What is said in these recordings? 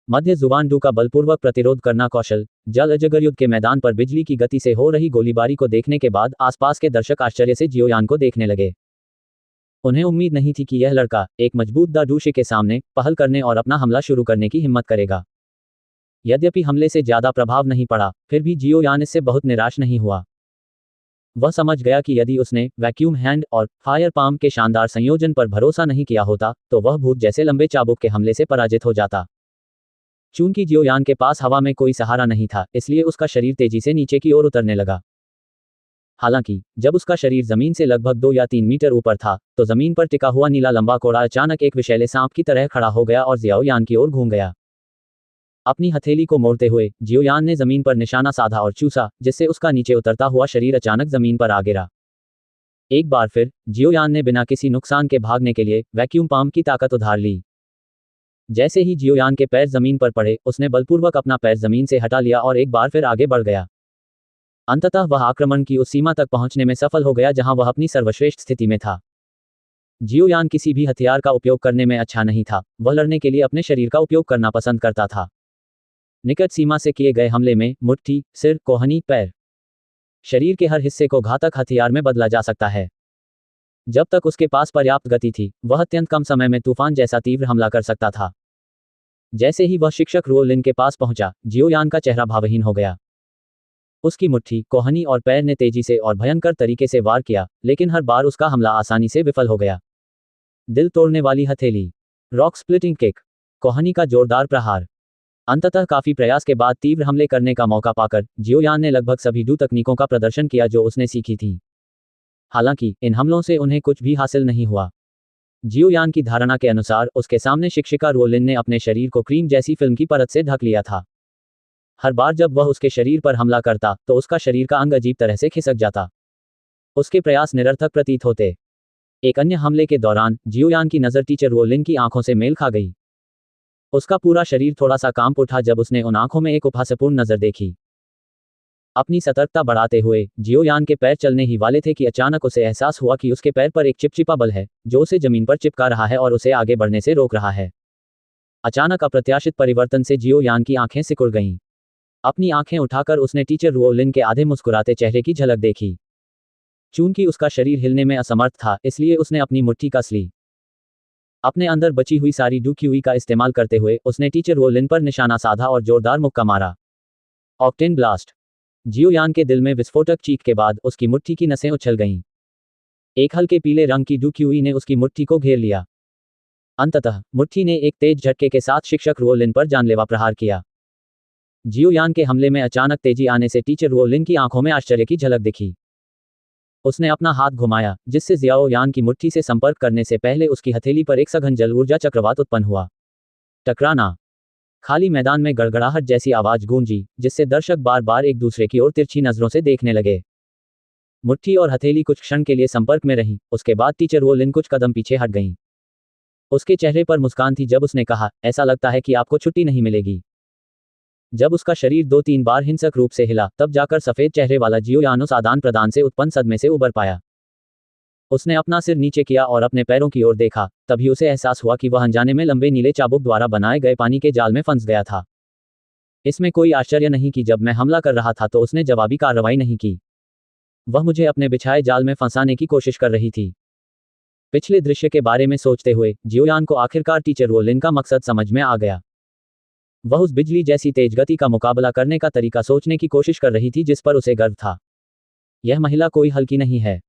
मध्य जुबान डू का बलपूर्वक प्रतिरोध करना कौशल। जल अजगर युद्ध के मैदान पर बिजली की गति से हो रही गोलीबारी को देखने के बाद आसपास के दर्शक आश्चर्य से जियोयान को देखने लगे। उन्हें उम्मीद नहीं थी कि यह लड़का एक मजबूत दादूशी के सामने पहल करने और अपना हमला शुरू करने की हिम्मत करेगा। यद्यपि हमले से ज्यादा प्रभाव नहीं पड़ा, फिर भी जियोयान इससे बहुत निराश नहीं हुआ। वह समझ गया कि यदि उसने वैक्यूम हैंड और फायर पाम के शानदार संयोजन पर भरोसा नहीं किया होता तो वह भूत जैसे लंबे चाबुक के हमले से पराजित हो जाता। चूंकि जियोयान के पास हवा में कोई सहारा नहीं था, इसलिए उसका शरीर तेजी से नीचे की ओर उतरने लगा। हालांकि जब उसका शरीर जमीन से लगभग 2 या 3 मीटर ऊपर था तो जमीन पर टिका हुआ नीला लंबा कोड़ा अचानक एक विषैले सांप की तरह खड़ा हो गया और जियोयान की ओर घूम गया। अपनी हथेली को मोड़ते हुए जियोयान ने जमीन पर निशाना साधा और चूसा, जिससे उसका नीचे उतरता हुआ शरीर अचानक जमीन पर आ गिरा। एक बार फिर जियोयान ने बिना किसी नुकसान के भागने के लिए वैक्यूम पाम की ताकत उधार ली। जैसे ही जियोयान के पैर जमीन पर पड़े, उसने बलपूर्वक अपना पैर जमीन से हटा लिया और एक बार फिर आगे बढ़ गया। अंततः वह आक्रमण की उस सीमा तक पहुंचने में सफल हो गया जहां वह अपनी सर्वश्रेष्ठ स्थिति में था। जियोयान किसी भी हथियार का उपयोग करने में अच्छा नहीं था, वह लड़ने के लिए अपने शरीर का उपयोग करना पसंद करता था। निकट सीमा से किए गए हमले में मुट्ठी, सिर, कोहनी, पैर, शरीर के हर हिस्से को घातक हथियार में बदला जा सकता है। जब तक उसके पास पर्याप्त गति थी, वह अत्यंत कम समय में तूफान जैसा तीव्र हमला कर सकता था। जैसे ही वह शिक्षक रुओलिन के पास पहुंचा, जियोयान का चेहरा भावहीन हो गया। उसकी मुट्ठी, कोहनी और पैर ने तेजी से और भयंकर तरीके से वार किया, लेकिन हर बार उसका हमला आसानी से विफल हो गया। दिल तोड़ने वाली हथेली, रॉक स्प्लिटिंग किक, कोहनी का जोरदार प्रहार। अंततः काफी प्रयास के बाद तीव्र हमले करने का मौका पाकर जियोयान ने लगभग सभी डू तकनीकों का प्रदर्शन किया जो उसने सीखी थी। हालांकि इन हमलों से उन्हें कुछ भी हासिल नहीं हुआ। जियोयान की धारणा के अनुसार उसके सामने शिक्षिका रुओलिन ने अपने शरीर को क्रीम जैसी फिल्म की परत से ढक लिया था। हर बार जब वह उसके शरीर पर हमला करता तो उसका शरीर का अंग अजीब तरह से खिसक जाता। उसके प्रयास निरर्थक प्रतीत होते। एक अन्य हमले के दौरान जियोयान की नज़र टीचर रुओलिन की आंखों से मेल खा गई। उसका पूरा शरीर थोड़ा सा कांप उठा जब उसने उन आंखों में एक उपहासपूर्ण नजर देखी। अपनी सतर्कता बढ़ाते हुए जियोयान के पैर चलने ही वाले थे कि अचानक उसे एहसास हुआ कि उसके पैर पर एक चिपचिपा बल है जो उसे जमीन पर चिपका रहा है और उसे आगे बढ़ने से रोक रहा है। अचानक अप्रत्याशित परिवर्तन से जियोयान की आंखें सिकुड़ गईं। अपनी आंखें उठाकर उसने टीचर रुओलिन के आधे मुस्कुराते चेहरे की झलक देखी। चूंकि उसका शरीर हिलने में असमर्थ था, इसलिए उसने अपनी मुट्ठी कस ली। अपने अंदर बची हुई सारी डूक्यूई का इस्तेमाल करते हुए उसने टीचर रुओलिन पर निशाना साधा और जोरदार मुक्का मारा। Octane blast. जियोयान के दिल में विस्फोटक चीख के बाद उसकी मुट्ठी की नसें उछल गईं। एक हल्के पीले रंग की डूक्यूई ने उसकी मुट्ठी को घेर लिया। अंततः मुट्ठी ने एक तेज झटके के साथ शिक्षक रुओलिन पर जानलेवा प्रहार किया। जियोयान के हमले में अचानक तेजी आने से टीचर रुओलिन की आंखों में आश्चर्य की झलक दिखी। उसने अपना हाथ घुमाया, जिससे जियाओयान की मुट्ठी से संपर्क करने से पहले उसकी हथेली पर एक सघन जल ऊर्जा चक्रवात उत्पन्न हुआ। टकराना। खाली मैदान में गड़गड़ाहट जैसी आवाज गूंजी, जिससे दर्शक बार बार एक दूसरे की ओर तिरछी नजरों से देखने लगे। मुट्ठी और हथेली कुछ क्षण के लिए संपर्क में रही, उसके बाद टीचर रुओलिन कुछ कदम पीछे हट गईं। उसके चेहरे पर मुस्कान थी जब उसने कहा, ऐसा लगता है कि आपको छुट्टी नहीं मिलेगी। जब उसका शरीर 2-3 बार हिंसक रूप से हिला, तब जाकर सफेद चेहरे वाला जियोयान उस आदान प्रदान से उत्पन्न सदमे से उबर पाया। उसने अपना सिर नीचे किया और अपने पैरों की ओर देखा, तभी उसे एहसास हुआ कि वह अनजाने में लंबे नीले चाबुक द्वारा बनाए गए पानी के जाल में फंस गया था। इसमें कोई आश्चर्य नहीं कि जब मैं हमला कर रहा था तो उसने जवाबी कार्रवाई नहीं की। वह मुझे अपने बिछाए जाल में फंसाने की कोशिश कर रही थी। पिछले दृश्य के बारे में सोचते हुए जियोयान को आखिरकार टीचर रुओलिन का मकसद समझ में आ गया। वह उस बिजली जैसी तेज गति का मुकाबला करने का तरीका सोचने की कोशिश कर रही थी जिस पर उसे गर्व था। यह महिला कोई हल्की नहीं है।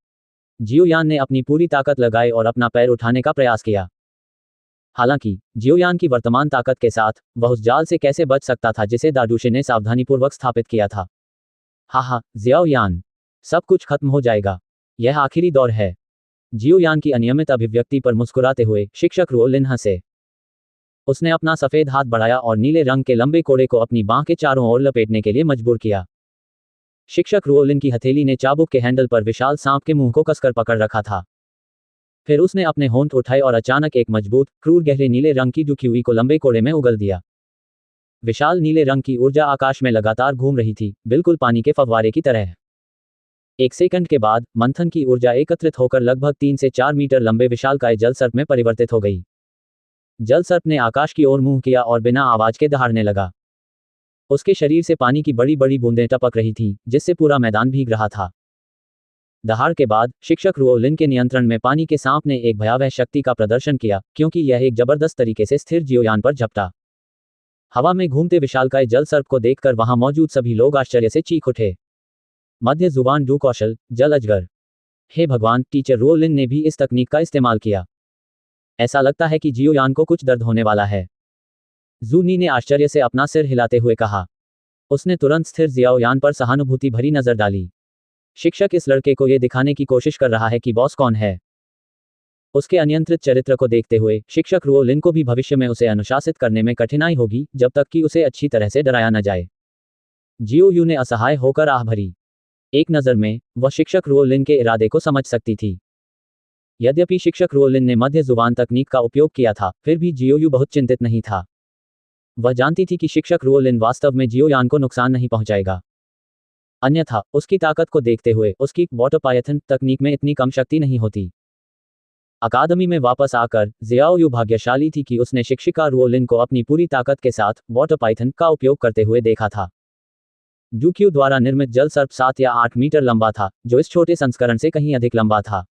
जियोयान ने अपनी पूरी ताकत लगाई और अपना पैर उठाने का प्रयास किया। हालांकि जियोयान की वर्तमान ताकत के साथ वह उस जाल से कैसे बच सकता था जिसे दादूशे ने सावधानीपूर्वक स्थापित किया था। हा, जियाओयान, सब कुछ खत्म हो जाएगा। यह आखिरी दौर है। जियोयान की अनियमित अभिव्यक्ति पर मुस्कुराते हुए शिक्षक रुओलिन हंसे। उसने अपना सफेद हाथ बढ़ाया और नीले रंग के लंबे कोड़े को अपनी बांह के चारों ओर लपेटने के लिए मजबूर किया। शिक्षक रुओलिन की हथेली ने चाबुक के हैंडल पर विशाल सांप के मुंह को कसकर पकड़ रखा था। फिर उसने अपने होंठ उठाए और अचानक एक मजबूत, क्रूर गहरे नीले रंग की डुकी को लंबे कोड़े में उगल दिया। विशाल नीले रंग की ऊर्जा आकाश में लगातार घूम रही थी, बिल्कुल पानी के फव्वारे की तरह। एक सेकंड के बाद मंथन की ऊर्जा एकत्रित होकर लगभग 3 से 4 मीटर लंबे विशालकाय जल सर्प में परिवर्तित हो गई। जल सर्प ने आकाश की ओर मुंह किया और बिना आवाज के दहाड़ने लगा। उसके शरीर से पानी की बड़ी बड़ी बूंदें टपक रही थीं, जिससे पूरा मैदान भीग रहा था। दहाड़ के बाद शिक्षक रुओलिन के नियंत्रण में पानी के सांप ने एक भयावह शक्ति का प्रदर्शन किया, क्योंकि यह एक जबरदस्त तरीके से स्थिर जियोयान पर झपटा। हवा में घूमते विशालकाय जल सर्प को देखकर वहां मौजूद सभी लोग आश्चर्य से चीख उठे। मध्य जुबान डू कौशल, जल अजगर। हे भगवान, टीचर रुओलिन ने भी इस तकनीक का इस्तेमाल किया। ऐसा लगता है कि जियोयान को कुछ दर्द होने वाला है। जूनी ने आश्चर्य से अपना सिर हिलाते हुए कहा। उसने तुरंत स्थिर जियाओयान पर सहानुभूति भरी नजर डाली। शिक्षक इस लड़के को यह दिखाने की कोशिश कर रहा है कि बॉस कौन है। उसके अनियंत्रित चरित्र को देखते हुए शिक्षक रुओलिन को भी भविष्य में उसे अनुशासित करने में कठिनाई होगी, जब तक कि उसे अच्छी तरह से डराया न जाए। जियोयू ने असहाय होकर आह भरी। एक नज़र में वह शिक्षक रुओलिन के इरादे को समझ सकती थी। यद्यपि शिक्षक रुओलिन ने मध्य जुबान तकनीक का उपयोग किया था, फिर भी जियोयू बहुत चिंतित नहीं था। वह जानती थी कि शिक्षक रुओलिन वास्तव में जियोयान को नुकसान नहीं पहुंचाएगा। अन्यथा उसकी ताकत को देखते हुए उसकी वाटर पायथन तकनीक में इतनी कम शक्ति नहीं होती। अकादमी में वापस आकर जियाओयू भाग्यशाली थी कि उसने शिक्षिका रुओलिन को अपनी पूरी ताकत के साथ वाटर पाइथन का उपयोग करते हुए देखा था। डूक्यू द्वारा निर्मित जल सर्प 7 या 8 मीटर लंबा था, जो इस छोटे संस्करण से कहीं अधिक लंबा था।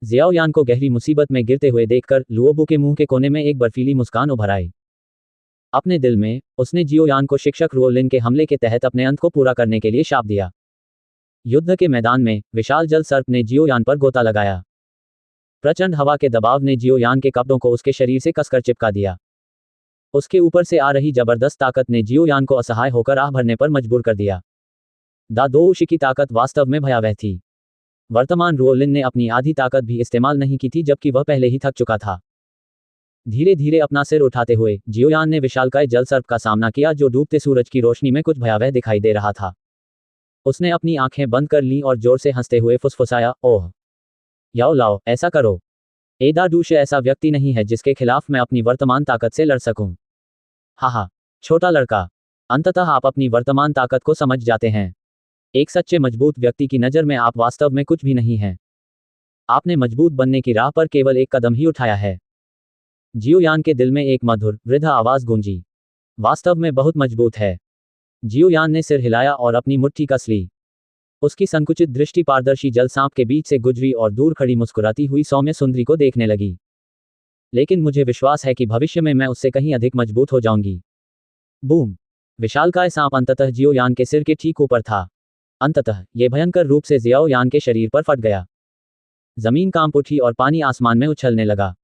जियाओयान को गहरी मुसीबत में गिरते हुए देखकर लुओबू के मुंह के कोने में एक बर्फीली मुस्कान उभर आई। अपने दिल में उसने जियोयान को शिक्षक रुओलिन के हमले के तहत अपने अंत को पूरा करने के लिए शाप दिया। युद्ध के मैदान में विशाल जल सर्प ने जियोयान पर गोता लगाया। प्रचंड हवा के दबाव ने जियोयान के कपड़ों को उसके शरीर से कसकर चिपका दिया। उसके ऊपर से आ रही जबरदस्त ताकत ने जियोयान को असहाय होकर आह भरने पर मजबूर कर दिया। दादोउशी की ताकत वास्तव में भयावह थी। वर्तमान रुओलिन ने अपनी आधी ताकत भी इस्तेमाल नहीं की थी, जबकि वह पहले ही थक चुका था। धीरे धीरे अपना सिर उठाते हुए जियोयान ने विशालकाय जल सर्प का सामना किया, जो डूबते सूरज की रोशनी में कुछ भयावह दिखाई दे रहा था। उसने अपनी आंखें बंद कर लीं और जोर से हंसते हुए फुसफुसाया, ओह याओ लाओ, ऐसा करो। एदा डूश ऐसा व्यक्ति नहीं है जिसके खिलाफ मैं अपनी वर्तमान ताकत से लड़ सकूं। हा, छोटा लड़का, अंततः आप अपनी वर्तमान ताकत को समझ जाते हैं। एक सच्चे मजबूत व्यक्ति की नज़र में आप वास्तव में कुछ भी नहीं हैं। आपने मजबूत बनने की राह पर केवल एक कदम ही उठाया है। जियोयान के दिल में एक मधुर वृद्ध आवाज गूंजी। वास्तव में बहुत मजबूत है। जियोयान ने सिर हिलाया और अपनी मुट्ठी कस ली। उसकी संकुचित दृष्टि पारदर्शी जल सांप के बीच से गुजरी और दूर खड़ी मुस्कुराती हुई सौम्य सुंदरी को देखने लगी। लेकिन मुझे विश्वास है कि भविष्य में मैं उससे कहीं अधिक मजबूत हो जाऊंगी। बूम! विशालकाय सांप अंततः जियोयान के सिर के ठीक ऊपर था। अंततः यह भयंकर रूप से जियाओयान के शरीर पर फट गया। जमीन कांप उठी और पानी आसमान में उछलने लगा।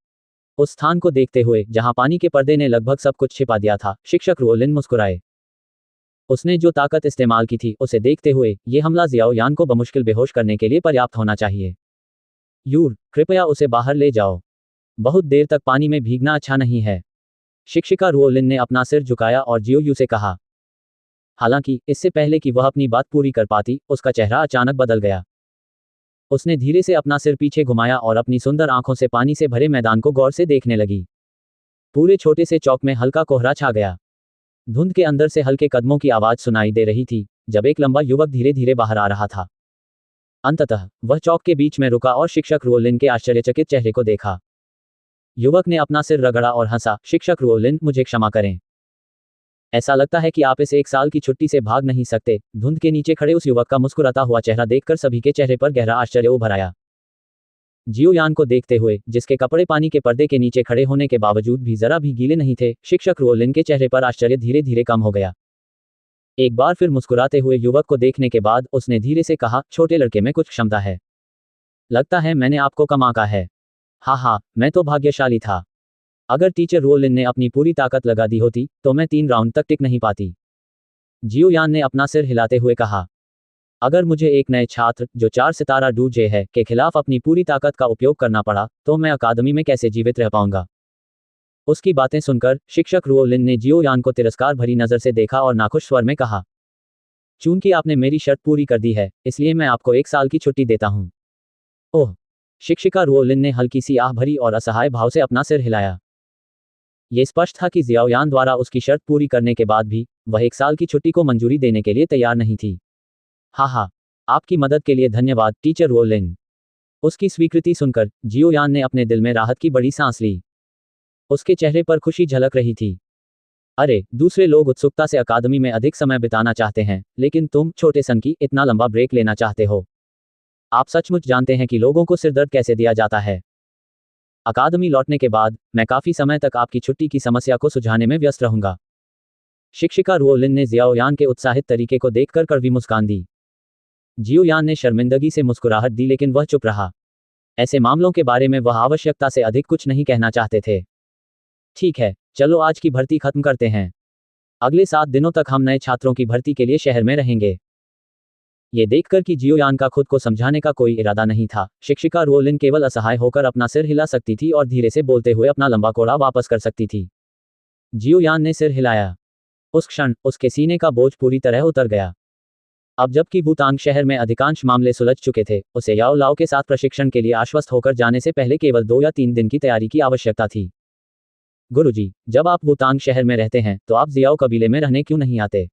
उस स्थान को देखते हुए जहां पानी के पर्दे ने लगभग सब कुछ छिपा दिया था, शिक्षक रुओलिन मुस्कुराए। उसने जो ताकत इस्तेमाल की थी उसे देखते हुए यह हमला जियाओयान को बमुश्किल बेहोश करने के लिए पर्याप्त होना चाहिए। यूर, कृपया उसे बाहर ले जाओ। बहुत देर तक पानी में भीगना अच्छा नहीं है। शिक्षिका रुओलिन ने अपना सिर झुकाया और जियोयू से कहा। हालांकि इससे पहले कि वह अपनी बात पूरी कर पाती, उसका चेहरा अचानक बदल गया। उसने धीरे से अपना सिर पीछे घुमाया और अपनी सुंदर आंखों से पानी से भरे मैदान को गौर से देखने लगी। पूरे छोटे से चौक में हल्का कोहरा छा गया। धुंध के अंदर से हल्के कदमों की आवाज सुनाई दे रही थी, जब एक लंबा युवक धीरे धीरे बाहर आ रहा था। अंततः वह चौक के बीच में रुका और शिक्षक रुओलिन के आश्चर्यचकित चेहरे को देखा। युवक ने अपना सिर रगड़ा और हंसा, शिक्षक रुओलिन, मुझे क्षमा करें। ऐसा लगता है कि आप इस 1 साल की छुट्टी से भाग नहीं सकते। धुंध के नीचे खड़े उस युवक का मुस्कुराता हुआ चेहरा देखकर सभी के चेहरे पर गहरा आश्चर्य उभर आया। जियोयान को देखते हुए, जिसके कपड़े पानी के पर्दे के नीचे खड़े होने के बावजूद भी जरा भी गीले नहीं थे, शिक्षक रुओलिन के चेहरे पर आश्चर्य धीरे धीरे कम हो गया। एक बार फिर मुस्कुराते हुए युवक को देखने के बाद उसने धीरे से कहा, छोटे लड़के में कुछ क्षमता है। लगता है मैंने आपको कम आंका है। हाँ, मैं तो भाग्यशाली था। अगर टीचर रुओलिन ने अपनी पूरी ताकत लगा दी होती तो मैं 3 राउंड तक टिक नहीं पाती। जियोयान ने अपना सिर हिलाते हुए कहा। अगर मुझे एक नए छात्र जो 4 सितारा डूजे है के खिलाफ अपनी पूरी ताकत का उपयोग करना पड़ा, तो मैं अकादमी में कैसे जीवित रह पाऊंगा। उसकी बातें सुनकर शिक्षक रुओलिन ने जियोयान को तिरस्कार भरी नजर से देखा और नाखुश स्वर में कहा, चूंकि आपने मेरी शर्त पूरी कर दी है, इसलिए मैं आपको 1 साल की छुट्टी देता हूं। ओह! शिक्षिका रुओलिन ने हल्की सी आह भरी और असहाय भाव से अपना सिर हिलाया। ये स्पष्ट था कि जियाओयान द्वारा उसकी शर्त पूरी करने के बाद भी वह 1 साल की छुट्टी को मंजूरी देने के लिए तैयार नहीं थी। हाँ, आपकी मदद के लिए धन्यवाद टीचर रुओलिन। उसकी स्वीकृति सुनकर जियोयान ने अपने दिल में राहत की बड़ी सांस ली। उसके चेहरे पर खुशी झलक रही थी। अरे, दूसरे लोग उत्सुकता से अकादमी में अधिक समय बिताना चाहते हैं, लेकिन तुम, छोटे सन की, इतना लंबा ब्रेक लेना चाहते हो। आप सचमुच जानते हैं कि लोगों को सिरदर्द कैसे दिया जाता है। अकादमी लौटने के बाद, मैं काफी समय तक आपकी छुट्टी की समस्या को सुलझाने में व्यस्त रहूंगा। शिक्षिका रुओलिन ने जियाओयान के उत्साहित तरीके को देखकर कड़वी मुस्कान दी। जियोयान ने शर्मिंदगी से मुस्कुराहट दी, लेकिन वह चुप रहा। ऐसे मामलों के बारे में वह आवश्यकता से अधिक कुछ नहीं कहना चाहते थे। ठीक है, चलो आज की भर्ती खत्म करते हैं। अगले 7 दिनों तक हम नए छात्रों की भर्ती के लिए शहर में रहेंगे। ये देखकर कि जियोयान का खुद को समझाने का कोई इरादा नहीं था, शिक्षिका रुओलिन केवल असहाय होकर अपना सिर हिला सकती थी और धीरे से बोलते हुए अपना लंबा कोड़ा वापस कर सकती थी। जियोयान ने सिर हिलाया। उस क्षण उसके सीने का बोझ पूरी तरह उतर गया। अब जबकि वुतांग शहर में अधिकांश मामले सुलझ चुके थे, उसे याओ लाओ के साथ प्रशिक्षण के लिए आश्वस्त होकर जाने से पहले केवल 2 या 3 दिन की तैयारी की आवश्यकता थी। गुरुजी, जब आप वुतांग शहर में रहते हैं तो आप जियाओ कबीले में रहने क्यों नहीं आते?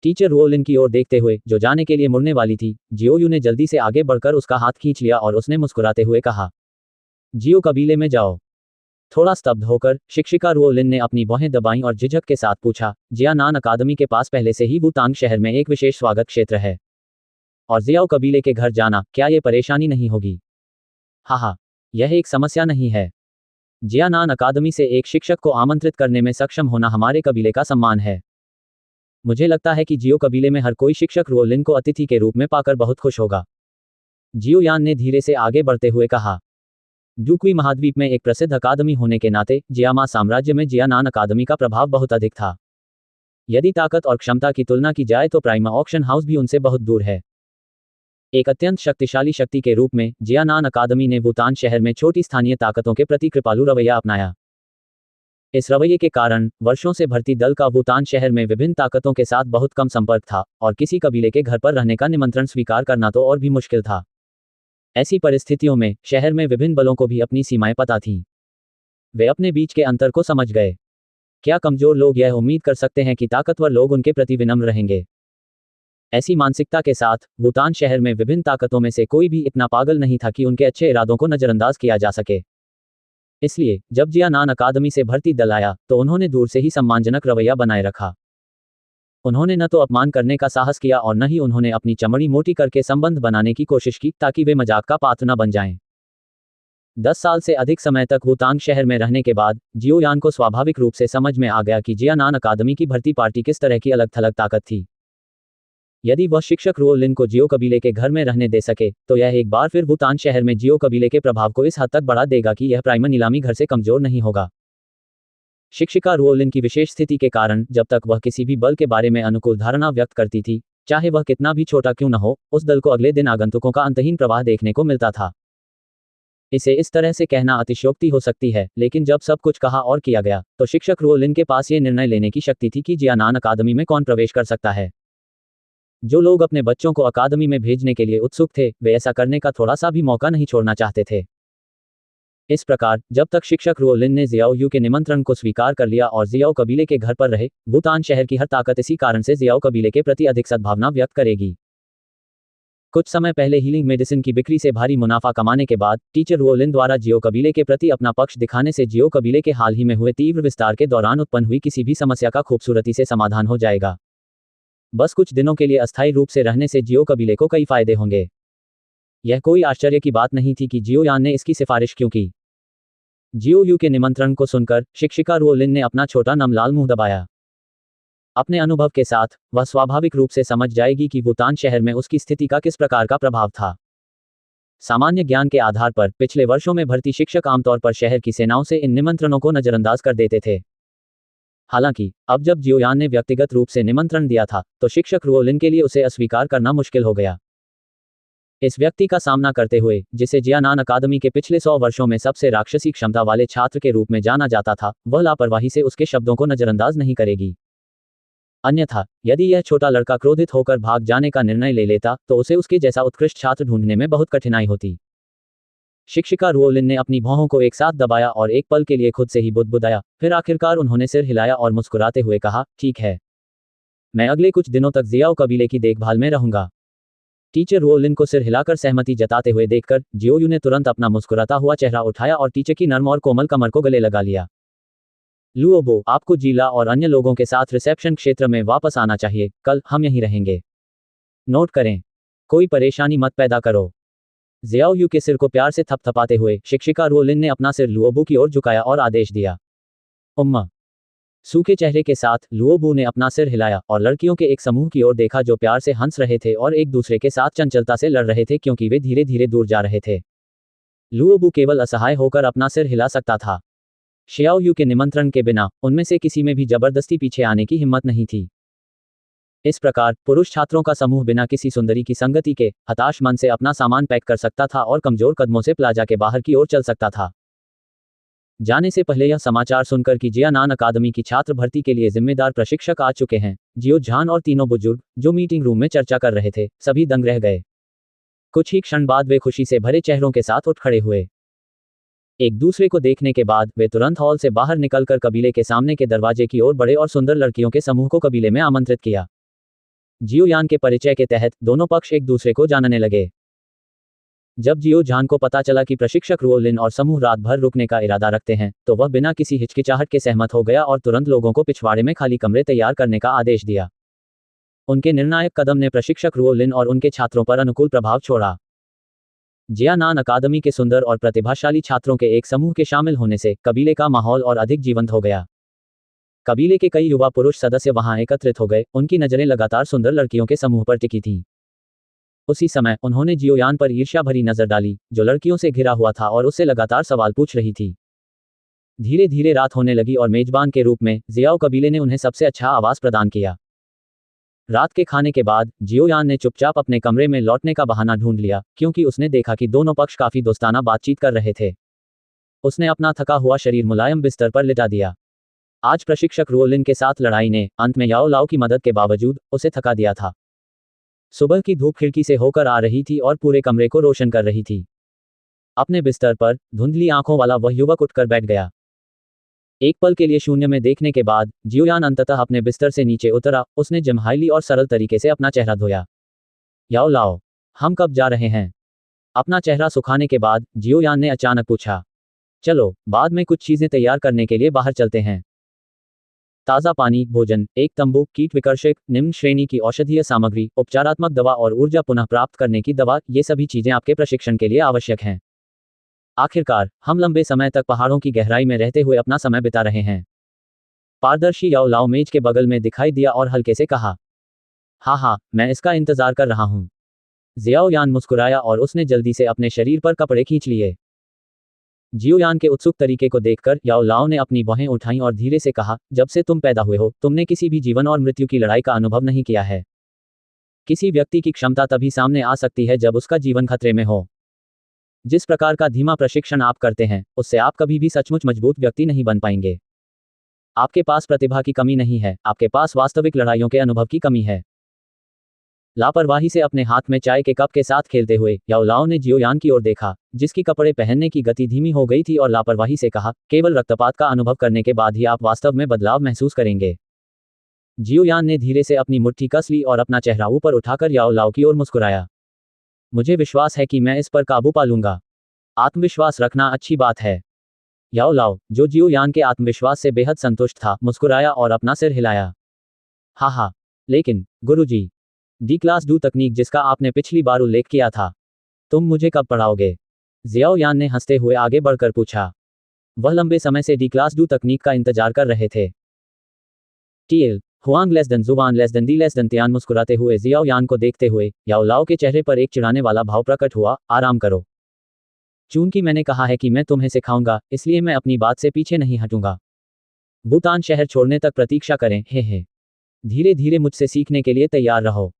टीचर रुओलिन की ओर देखते हुए, जो जाने के लिए मुड़ने वाली थी, जियोयू ने जल्दी से आगे बढ़कर उसका हाथ खींच लिया और उसने मुस्कुराते हुए कहा, जियो कबीले में जाओ। थोड़ा स्तब्ध होकर शिक्षिका रुओलिन ने अपनी भौहें दबाईं और झिझक के साथ पूछा, जियानान अकादमी के पास पहले से ही वुतांग शहर में एक विशेष स्वागत क्षेत्र है, और जियाओ कबीले के घर जाना, क्या ये परेशानी नहीं होगी? हाँ, यह एक समस्या नहीं है। जियानान अकादमी से एक शिक्षक को आमंत्रित करने में सक्षम होना हमारे कबीले का सम्मान है। मुझे लगता है कि जियो कबीले में हर कोई शिक्षक रुओलिन को अतिथि के रूप में पाकर बहुत खुश होगा। जियोयान ने धीरे से आगे बढ़ते हुए कहा। डुक्वी महाद्वीप में एक प्रसिद्ध अकादमी होने के नाते जियामा साम्राज्य में जियानान अकादमी का प्रभाव बहुत अधिक था। यदि ताकत और क्षमता की तुलना की जाए तो प्राइमा ऑक्शन हाउस भी उनसे बहुत दूर है। एक अत्यंत शक्तिशाली शक्ति के रूप में जियानान अकादमी ने वुतान शहर में छोटी स्थानीय ताकतों के प्रति कृपालु रवैया अपनाया। इस रवैये के कारण वर्षों से भर्ती दल का वुतान शहर में विभिन्न ताकतों के साथ बहुत कम संपर्क था, और किसी कबीले के घर पर रहने का निमंत्रण स्वीकार करना तो और भी मुश्किल था। ऐसी परिस्थितियों में शहर में विभिन्न बलों को भी अपनी सीमाएं पता थीं। वे अपने बीच के अंतर को समझ गए। क्या कमजोर लोग यह उम्मीद कर सकते हैं कि ताकतवर लोग उनके प्रति विनम्र रहेंगे? ऐसी मानसिकता के साथ वुतान शहर में विभिन्न ताकतों में से कोई भी इतना पागल नहीं था कि उनके अच्छे इरादों को नजरअंदाज किया जा सके। इसलिए जब जियानान अकादमी से भर्ती दल आया तो उन्होंने दूर से ही सम्मानजनक रवैया बनाए रखा। उन्होंने न तो अपमान करने का साहस किया और न ही उन्होंने अपनी चमड़ी मोटी करके संबंध बनाने की कोशिश की ताकि वे मजाक का पात्र न बन जाएं। 10 साल से अधिक समय तक वुतांग शहर में रहने के बाद जियोयान को स्वाभाविक रूप से समझ में आ गया कि जियानान अकादमी की भर्ती पार्टी किस तरह की अलग थलग ताकत थी। यदि वह शिक्षक रुओलिन को जियो कबीले के घर में रहने दे सके तो यह एक बार फिर वुतान शहर में जियो कबीले के प्रभाव को इस हद तक बढ़ा देगा कि यह प्राइमर नीलामी घर से कमजोर नहीं होगा। शिक्षिका रुओलिन की विशेष स्थिति के कारण जब तक वह किसी भी बल के बारे में अनुकूल धारणा व्यक्त करती थी, चाहे वह कितना भी छोटा क्यों न हो, उस दल को अगले दिन आगंतुकों का अंतहीन प्रवाह देखने को मिलता था। इसे इस तरह से कहना अतिशयोक्ति हो सकती है, लेकिन जब सब कुछ कहा और किया गया तो शिक्षक रुओलिन के पास ये निर्णय लेने की शक्ति थी कि जियानान अकादमी में कौन प्रवेश कर सकता है। जो लोग अपने बच्चों को अकादमी में भेजने के लिए उत्सुक थे, वे ऐसा करने का थोड़ा सा भी मौका नहीं छोड़ना चाहते थे। इस प्रकार जब तक शिक्षक रुओलिन ने जियाओयू के निमंत्रण को स्वीकार कर लिया और जियाओ कबीले के घर पर रहे, वुतान शहर की हर ताकत इसी कारण से जियाओ कबीले के प्रति अधिक सद्भावना व्यक्त करेगी। कुछ समय पहले हीलिंग मेडिसिन की बिक्री से भारी मुनाफा कमाने के बाद टीचर रुओलिन द्वारा जियो कबीले के प्रति अपना पक्ष दिखाने से जियो कबीले के हाल ही में हुए तीव्र विस्तार के दौरान उत्पन्न हुई किसी भी समस्या का खूबसूरती से समाधान हो जाएगा। बस कुछ दिनों के लिए अस्थायी रूप से रहने से जियो कबीले को कई फायदे होंगे। यह कोई आश्चर्य की बात नहीं थी कि जियोयान ने इसकी सिफारिश क्यों की। जियोयू के निमंत्रण को सुनकर शिक्षिका रुओलिन ने अपना छोटा नम लाल मुंह दबाया। अपने अनुभव के साथ वह स्वाभाविक रूप से समझ जाएगी कि वुतान शहर में उसकी स्थिति का किस प्रकार का प्रभाव था। सामान्य ज्ञान के आधार पर पिछले वर्षों में भर्ती शिक्षक आमतौर पर शहर की सेनाओं से इन निमंत्रणों को नजरअंदाज कर देते थे। हालांकि अब जब जियोयान ने व्यक्तिगत रूप से निमंत्रण दिया था तो शिक्षक रुओलिन के लिए उसे अस्वीकार करना मुश्किल हो गया। इस व्यक्ति का सामना करते हुए, जिसे जियानान अकादमी के पिछले 100 वर्षों में सबसे राक्षसी क्षमता वाले छात्र के रूप में जाना जाता था, वह लापरवाही से उसके शब्दों को नजरअंदाज नहीं करेगी। अन्यथा यदि यह छोटा लड़का क्रोधित होकर भाग जाने का निर्णय ले लेता तो उसे उसके जैसा उत्कृष्ट छात्र ढूंढने में बहुत कठिनाई होती। शिक्षिका रुओलिन ने अपनी भौहों को एक साथ दबाया और एक पल के लिए खुद से ही बुदबुदाया, फिर आखिरकार उन्होंने सिर हिलाया और मुस्कुराते हुए कहा, ठीक है, मैं अगले कुछ दिनों तक जियाओ कबीले की देखभाल में रहूंगा। टीचर रुओलिन को सिर हिलाकर सहमति जताते हुए देखकर जियोयू ने तुरंत अपना मुस्कुराता हुआ चेहरा उठाया और टीचर की नर्म और कोमल कमर को गले लगा लिया। लुओबो, आपको जीला और अन्य लोगों के साथ रिसेप्शन क्षेत्र में वापस आना चाहिए, कल हम यहीं रहेंगे। नोट करें, कोई परेशानी मत पैदा करो। जियाओयू के सिर को प्यार से थपथपाते हुए शिक्षिका रुओलिन ने अपना सिर लुओबो की ओर झुकाया और आदेश दिया। उम्मा। सूखे चेहरे के साथ लुओबो ने अपना सिर हिलाया और लड़कियों के एक समूह की ओर देखा जो प्यार से हंस रहे थे और एक दूसरे के साथ चंचलता से लड़ रहे थे क्योंकि वे धीरे धीरे दूर जा रहे थे। लुओबो केवल असहाय होकर अपना सिर हिला सकता था। शियाओयू के निमंत्रण के बिना उनमें से किसी में भी जबरदस्ती पीछे आने की हिम्मत नहीं थी। इस प्रकार पुरुष छात्रों का समूह बिना किसी सुंदरी की संगति के हताश मन से अपना सामान पैक कर सकता था और कमजोर कदमों से प्लाजा के बाहर की ओर चल सकता था। जाने से पहले यह समाचार सुनकर कि जियानान अकादमी की छात्र भर्ती के लिए जिम्मेदार प्रशिक्षक आ चुके हैं, जियो झान और तीनों बुजुर्ग जो मीटिंग रूम में चर्चा कर रहे थे, सभी दंग रह गए। कुछ ही क्षण बाद वे खुशी से भरे चेहरों के साथ उठ खड़े हुए। एक दूसरे को देखने के बाद वे तुरंत हॉल से बाहर निकलकर कबीले के सामने के दरवाजे की ओर बढ़े और सुंदर लड़कियों के समूह को कबीले में आमंत्रित किया। जियोयान के परिचय के तहत दोनों पक्ष एक दूसरे को जानने लगे। जब जियो झान को पता चला कि प्रशिक्षक रुओलिन और समूह रात भर रुकने का इरादा रखते हैं, तो वह बिना किसी हिचकिचाहट के सहमत हो गया और तुरंत लोगों को पिछवाड़े में खाली कमरे तैयार करने का आदेश दिया। उनके निर्णायक कदम ने प्रशिक्षक रुओलिन और उनके छात्रों पर अनुकूल प्रभाव छोड़ा। जियानान अकादमी के सुंदर और प्रतिभाशाली छात्रों के एक समूह के शामिल होने से कबीले का माहौल और अधिक जीवंत हो गया। कबीले के कई युवा पुरुष सदस्य वहां एकत्रित हो गए, उनकी नजरें लगातार सुंदर लड़कियों के समूह पर टिकी थीं। उसी समय उन्होंने जियोयान पर ईर्ष्या भरी नजर डाली, जो लड़कियों से घिरा हुआ था और उससे लगातार सवाल पूछ रही थी। धीरे धीरे रात होने लगी और मेजबान के रूप में जियाओ कबीले ने उन्हें सबसे अच्छा आवास प्रदान किया। रात के खाने के बाद जियोयान ने चुपचाप अपने कमरे में लौटने का बहाना ढूंढ लिया, क्योंकि उसने देखा कि दोनों पक्ष काफी दोस्ताना बातचीत कर रहे थे। उसने अपना थका हुआ शरीर मुलायम बिस्तर पर लिटा दिया। आज प्रशिक्षक रुओलिन के साथ लड़ाई ने अंत में याओ लाओ की मदद के बावजूद उसे थका दिया था। सुबह की धूप खिड़की से होकर आ रही थी और पूरे कमरे को रोशन कर रही थी। अपने बिस्तर पर धुंधली आंखों वाला वह युवक उठकर बैठ गया। एक पल के लिए शून्य में देखने के बाद जियोयान अंततः अपने बिस्तर से नीचे उतरा। उसने जम्हाईली और सरल तरीके से अपना चेहरा धोया। याओ लाओ, हम कब जा रहे हैं? अपना चेहरा सुखाने के बाद जियोयान ने अचानक पूछा। चलो, बाद में कुछ चीजें तैयार करने के लिए बाहर चलते हैं। ताज़ा पानी, भोजन, एक तंबू, कीट विकर्षक, निम्न श्रेणी की औषधीय सामग्री, उपचारात्मक दवा और ऊर्जा पुनः प्राप्त करने की दवा, ये सभी चीजें आपके प्रशिक्षण के लिए आवश्यक हैं। आखिरकार हम लंबे समय तक पहाड़ों की गहराई में रहते हुए अपना समय बिता रहे हैं। पारदर्शी याओ लाओ मेज के बगल में दिखाई दिया और हल्के से कहा, हाँ, मैं इसका इंतजार कर रहा हूं। जियाओयान मुस्कुराया और उसने जल्दी से अपने शरीर पर कपड़े खींच लिए। जियोयान के उत्सुक तरीके को देखकर याओ लाओ ने अपनी बाहें उठाईं और धीरे से कहा, जब से तुम पैदा हुए हो, तुमने किसी भी जीवन और मृत्यु की लड़ाई का अनुभव नहीं किया है। किसी व्यक्ति की क्षमता तभी सामने आ सकती है जब उसका जीवन खतरे में हो। जिस प्रकार का धीमा प्रशिक्षण आप करते हैं, उससे आप कभी भी सचमुच मजबूत व्यक्ति नहीं बन पाएंगे। आपके पास प्रतिभा की कमी नहीं है, आपके पास वास्तविक लड़ाइयों के अनुभव की कमी है। लापरवाही से अपने हाथ में चाय के कप के साथ खेलते हुए याओ लाओ ने जियोयान की ओर देखा, जिसकी कपड़े पहनने की गति धीमी हो गई थी, और लापरवाही से कहा, केवल रक्तपात का अनुभव करने के बाद ही आप वास्तव में बदलाव महसूस करेंगे। जियोयान ने धीरे से अपनी मुट्ठी कस ली और अपना चेहरा ऊपर उठाकर याओ लाओ की ओर मुस्कुराया। मुझे विश्वास है कि मैं इस पर काबू पा लूंगा। आत्मविश्वास रखना अच्छी बात है। याओ लाओ, जो जियोयान के आत्मविश्वास से बेहद संतुष्ट था, मुस्कुराया और अपना सिर हिलाया। हाँ, लेकिन गुरुजी, डी क्लास डू तकनीक जिसका आपने पिछली बार उल्लेख किया था, तुम मुझे कब पढ़ाओगे? जियाओयान ने हंसते हुए आगे बढ़कर पूछा। वह लंबे समय से डी क्लास डू तकनीक का इंतजार कर रहे थे। टीएल हुआंग लेस देन जुबान लेस देन दी लेस देन तियान मुस्कुराते हुए जियाओयान को देखते हुए याओ लाओ के चेहरे पर एक चिढ़ाने वाला भाव प्रकट हुआ। आराम करो। चूंकि मैंने कहा है कि मैं तुम्हें सिखाऊंगा, इसलिए मैं अपनी बात से पीछे नहीं हटूंगा। भूटान शहर छोड़ने तक प्रतीक्षा करें। हे धीरे धीरे मुझसे सीखने के लिए तैयार रहो।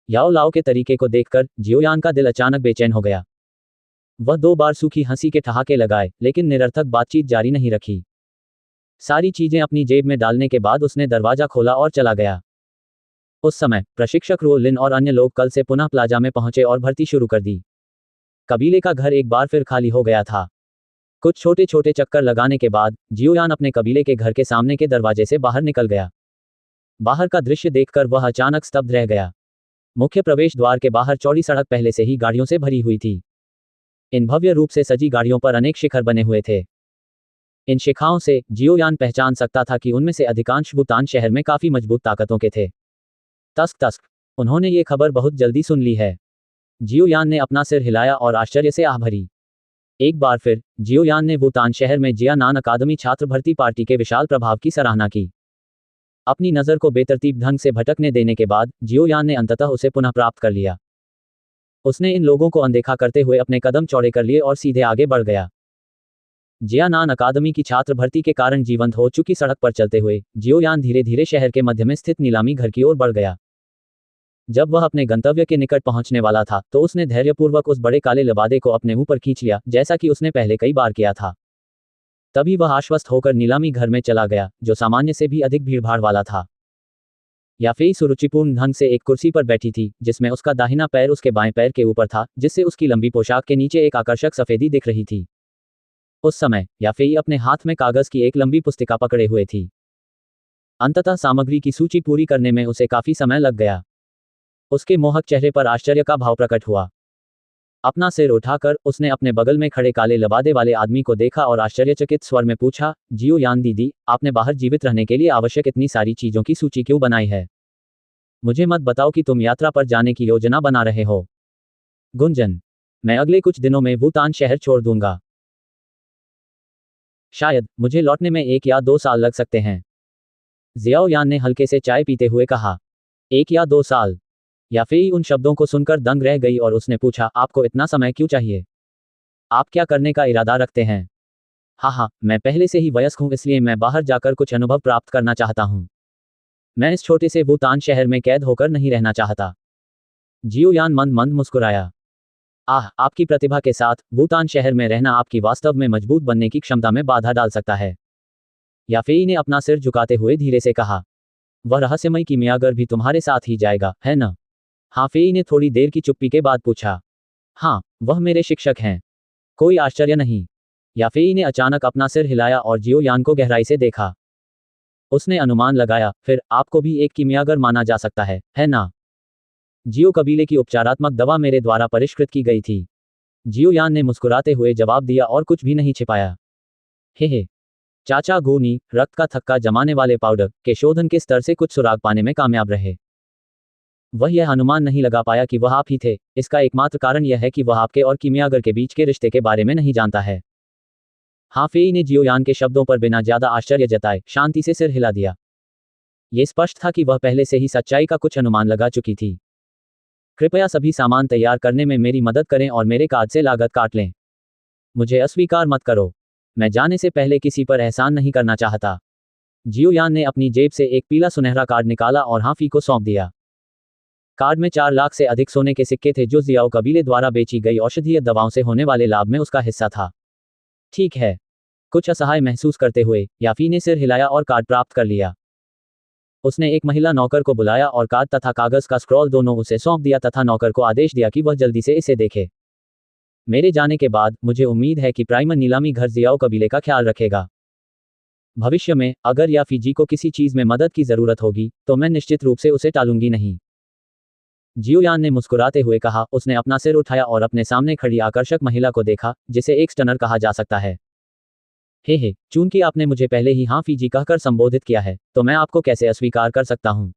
याओ लाओ के तरीके को देखकर जियोयान का दिल अचानक बेचैन हो गया। वह 2 बार सूखी हंसी के ठहाके लगाए, लेकिन निरर्थक बातचीत जारी नहीं रखी। सारी चीजें अपनी जेब में डालने के बाद उसने दरवाजा खोला और चला गया। उस समय प्रशिक्षक रुओलिन और अन्य लोग कल से पुनः प्लाजा में पहुंचे और भर्ती शुरू कर दी। कबीले का घर एक बार फिर खाली हो गया था। कुछ छोटे छोटे चक्कर लगाने के बाद जियोयान अपने कबीले के घर के सामने के दरवाजे से बाहर निकल गया। बाहर का दृश्य देखकर वह अचानक स्तब्ध रह गया। मुख्य प्रवेश द्वार के बाहर चौड़ी सड़क पहले से ही गाड़ियों से भरी हुई थी। इन भव्य रूप से सजी गाड़ियों पर अनेक शिखर बने हुए थे। इन शिखाओं से जियोयान पहचान सकता था कि उनमें से अधिकांश भूटान शहर में काफी मजबूत ताकतों के थे। तस्क तस्क, उन्होंने ये खबर बहुत जल्दी सुन ली है। जियोयान ने अपना सिर हिलाया और आश्चर्य से आह भरी। एक बार फिर जियोयान ने भूटान शहर में जियानान अकादमी छात्र भर्ती पार्टी के विशाल प्रभाव की सराहना की। अपनी नज़र को बेतरतीब ढंग से भटकने देने के बाद जियोयान ने अंततः उसे पुनः प्राप्त कर लिया। उसने इन लोगों को अनदेखा करते हुए अपने कदम चौड़े कर लिए और सीधे आगे बढ़ गया। जियानान अकादमी की छात्र भर्ती के कारण जीवंत हो चुकी सड़क पर चलते हुए जियोयान धीरे धीरे शहर के मध्य में स्थित नीलामी घर की ओर बढ़ गया। जब वह अपने गंतव्य के निकट पहुंचने वाला था तो उसने धैर्यपूर्वक उस बड़े काले लबादे को अपने ऊपर खींच लिया, जैसा कि उसने पहले कई बार किया था। तभी वह आश्वस्त होकर नीलामी घर में चला गया, जो सामान्य से भी अधिक भीड़भाड़ वाला था। याफेई सुरुचिपूर्ण ढंग से एक कुर्सी पर बैठी थी, जिसमें उसका दाहिना पैर उसके बाएं पैर के ऊपर था, जिससे उसकी लंबी पोशाक के नीचे एक आकर्षक सफेदी दिख रही थी। उस समय याफेई अपने हाथ में कागज की एक लंबी पुस्तिका पकड़े हुए थी। अंततः सामग्री की सूची पूरी करने में उसे काफी समय लग गया। उसके मोहक चेहरे पर आश्चर्य का भाव प्रकट हुआ। अपना सिर उठाकर उसने अपने बगल में खड़े काले लबादे वाले आदमी को देखा और आश्चर्यचकित स्वर में पूछा, जियोयान दीदी, आपने बाहर जीवित रहने के लिए आवश्यक इतनी सारी चीजों की सूची क्यों बनाई है? मुझे मत बताओ कि तुम यात्रा पर जाने की योजना बना रहे हो। गुंजन, मैं अगले कुछ दिनों में भूटान शहर छोड़ दूंगा। शायद मुझे लौटने में 1 या 2 साल लग सकते हैं। जियाओयान ने हल्के से चाय पीते हुए कहा। 1 या 2 साल? याफेई उन शब्दों को सुनकर दंग रह गई और उसने पूछा, आपको इतना समय क्यों चाहिए? आप क्या करने का इरादा रखते हैं? हाँ, मैं पहले से ही वयस्क हूँ, इसलिए मैं बाहर जाकर कुछ अनुभव प्राप्त करना चाहता हूँ। मैं इस छोटे से भूटान शहर में कैद होकर नहीं रहना चाहता। जियोयान मंद मंद मुस्कुराया। आपकी प्रतिभा के साथ भूटान शहर में रहना आपकी वास्तव में मजबूत बनने की क्षमता में बाधा डाल सकता है। याफेई ने अपना सिर झुकाते हुए धीरे से कहा। वह रहस्यमय किमियागर भी तुम्हारे साथ ही जाएगा, है न? हाफेई ने थोड़ी देर की चुप्पी के बाद पूछा। हाँ, वह मेरे शिक्षक हैं। कोई आश्चर्य नहीं। याफेई ने अचानक अपना सिर हिलाया और जियोयान को गहराई से देखा। उसने अनुमान लगाया, फिर आपको भी एक किमियागर माना जा सकता है ना? जियो कबीले की उपचारात्मक दवा मेरे द्वारा परिष्कृत की गई थी। जियोयान ने मुस्कुराते हुए जवाब दिया और कुछ भी नहीं छिपाया। हे चाचा गोनी रक्त का थक्का जमाने वाले पाउडर के शोधन के स्तर से कुछ सुराग पाने में कामयाब रहे। वह यह अनुमान नहीं लगा पाया कि वह आप ही थे। इसका एकमात्र कारण यह है कि वह आपके और किमियागर के बीच के रिश्ते के बारे में नहीं जानता है। हाफेई ने जियोयान के शब्दों पर बिना ज्यादा आश्चर्य जताए शांति से सिर हिला दिया। यह स्पष्ट था कि वह पहले से ही सच्चाई का कुछ अनुमान लगा चुकी थी। कृपया सभी सामान तैयार करने में मेरी मदद करें और मेरे कार्ड से लागत काट लें। मुझे अस्वीकार मत करो। मैं जाने से पहले किसी पर एहसान नहीं करना चाहता। जियोयान ने अपनी जेब से एक पीला सुनहरा कार्ड निकाला और हाफी को सौंप दिया। कार्ड में 4 लाख से अधिक सोने के सिक्के थे, जो जियाओ कबीले द्वारा बेची गई औषधीय दवाओं से होने वाले लाभ में उसका हिस्सा था। ठीक है। कुछ असहाय महसूस करते हुए याफी ने सिर हिलाया और कार्ड प्राप्त कर लिया। उसने एक महिला नौकर को बुलाया और कार्ड तथा कागज का स्क्रॉल दोनों उसे सौंप दिया तथा नौकर को आदेश दिया कि वह जल्दी से इसे देखे। मेरे जाने के बाद मुझे उम्मीद है कि प्राइमर नीलामी घर जियाओ कबीले का ख्याल रखेगा। भविष्य में अगर याफी जी को किसी चीज में मदद की जरूरत होगी तो मैं निश्चित रूप से उसे टालूंगी नहीं। जियोयान ने मुस्कुराते हुए कहा। उसने अपना सिर उठाया और अपने सामने खड़ी आकर्षक महिला को देखा, जिसे एक स्टनर कहा जा सकता है। हे चूंकि आपने मुझे पहले ही हाँ फीजी कहकर संबोधित किया है, तो मैं आपको कैसे अस्वीकार कर सकता हूँ?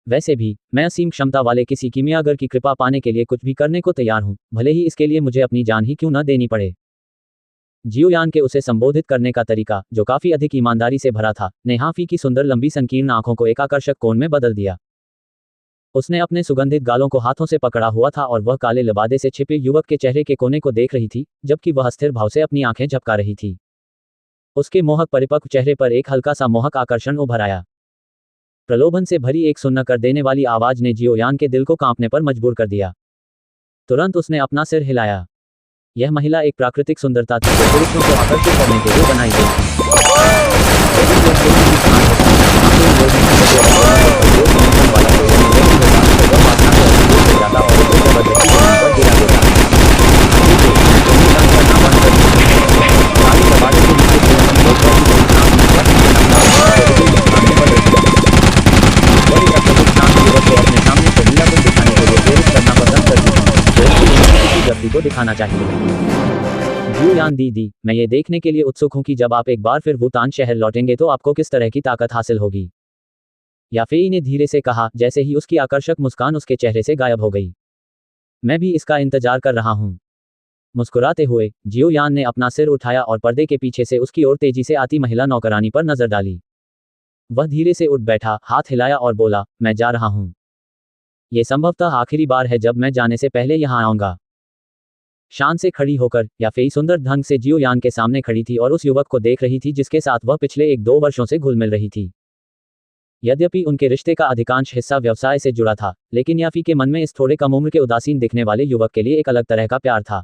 वैसे भी मैं असीम क्षमता वाले किसी किमियागर की कृपा पाने के लिए कुछ भी करने को तैयार हूँ, भले ही इसके लिए मुझे अपनी जान ही क्यों न देनी पड़े। जियोयान के उसे संबोधित करने का तरीका, जो काफी अधिक ईमानदारी से भरा था, ने हाफी की सुंदर लंबी संकीर्ण आंखों को एक आकर्षक कोण में बदल दिया। उसने अपने सुगंधित गालों को हाथों से पकड़ा हुआ था और वह काले लबादे से छिपे युवक के चेहरे के कोने को देख रही थी, जबकि वह अस्थिर भाव से अपनी आंखें झपका रही थी। उसके मोहक परिपक्व चेहरे पर एक हल्का सा मोहक आकर्षण उभर आया। प्रलोभन से भरी एक सुन्न कर देने वाली आवाज ने जियोयान के दिल को कांपने पर मजबूर कर दिया। तुरंत उसने अपना सिर हिलाया। यह महिला एक प्राकृतिक सुंदरता थी जो पुरुषों को आकर्षित करने के लिए बनाई गई थी। को दिखाना चाहिए। जियोयान दीदी, मैं ये देखने के लिए उत्सुक हूं कि जब आप एक बार फिर वुतान शहर लौटेंगे तो आपको किस तरह की ताकत हासिल होगी। याफेई ने धीरे से कहा, जैसे ही उसकी आकर्षक मुस्कान उसके चेहरे से गायब हो गई। मैं भी इसका इंतजार कर रहा हूं। मुस्कुराते हुए जियोयान ने अपना सिर उठाया और पर्दे के पीछे से उसकी ओर तेजी से आती महिला नौकरानी पर नजर डाली। वह धीरे से उठ बैठा, हाथ हिलाया और बोला, मैं जा रहा हूं। यह संभवतः आखिरी बार है जब मैं जाने से पहले यहां आऊंगा। शान से खड़ी होकर याफेई सुंदर ढंग से जियोयान के सामने खड़ी थी और उस युवक को देख रही थी जिसके साथ वह पिछले 1-2 वर्षों से घुल मिल रही थी। यद्यपि उनके रिश्ते का अधिकांश हिस्सा व्यवसाय से जुड़ा था, लेकिन याफी के मन में इस थोड़े कम उम्र के उदासीन दिखने वाले युवक के लिए एक अलग तरह का प्यार था।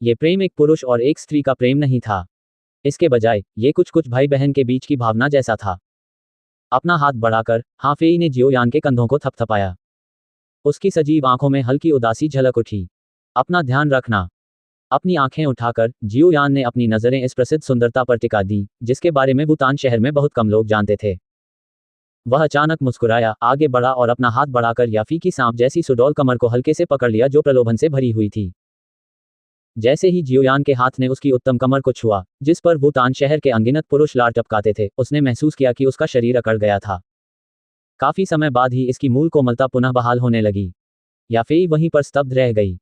ये प्रेम एक पुरुष और एक स्त्री का प्रेम नहीं था। इसके बजाय ये कुछ भाई बहन के बीच की भावना जैसा था। अपना हाथ बढ़ाकर हाफेई ने जियोयान के कंधों को थपथपाया। उसकी सजीव आंखों में हल्की उदासी झलक उठी। अपना ध्यान रखना। अपनी आंखें उठाकर जियोयान ने अपनी नजरें इस प्रसिद्ध सुंदरता पर टिका दी, जिसके बारे में वुतान शहर में बहुत कम लोग जानते थे। वह अचानक मुस्कुराया, आगे बढ़ा और अपना हाथ बढ़ाकर याफी की सांप जैसी सुडौल कमर को हल्के से पकड़ लिया जो प्रलोभन से भरी हुई थी। जैसे ही जियोयान के हाथ ने उसकी उत्तम कमर को छुआ, जिस पर वुतान शहर के अनगिनत पुरुष लार टपकाते थे, उसने महसूस किया कि उसका शरीर अकड़ गया था। काफी समय बाद ही इसकी मूल कोमलता पुनः बहाल होने लगी। याफेई वहीं पर स्तब्ध रह गई।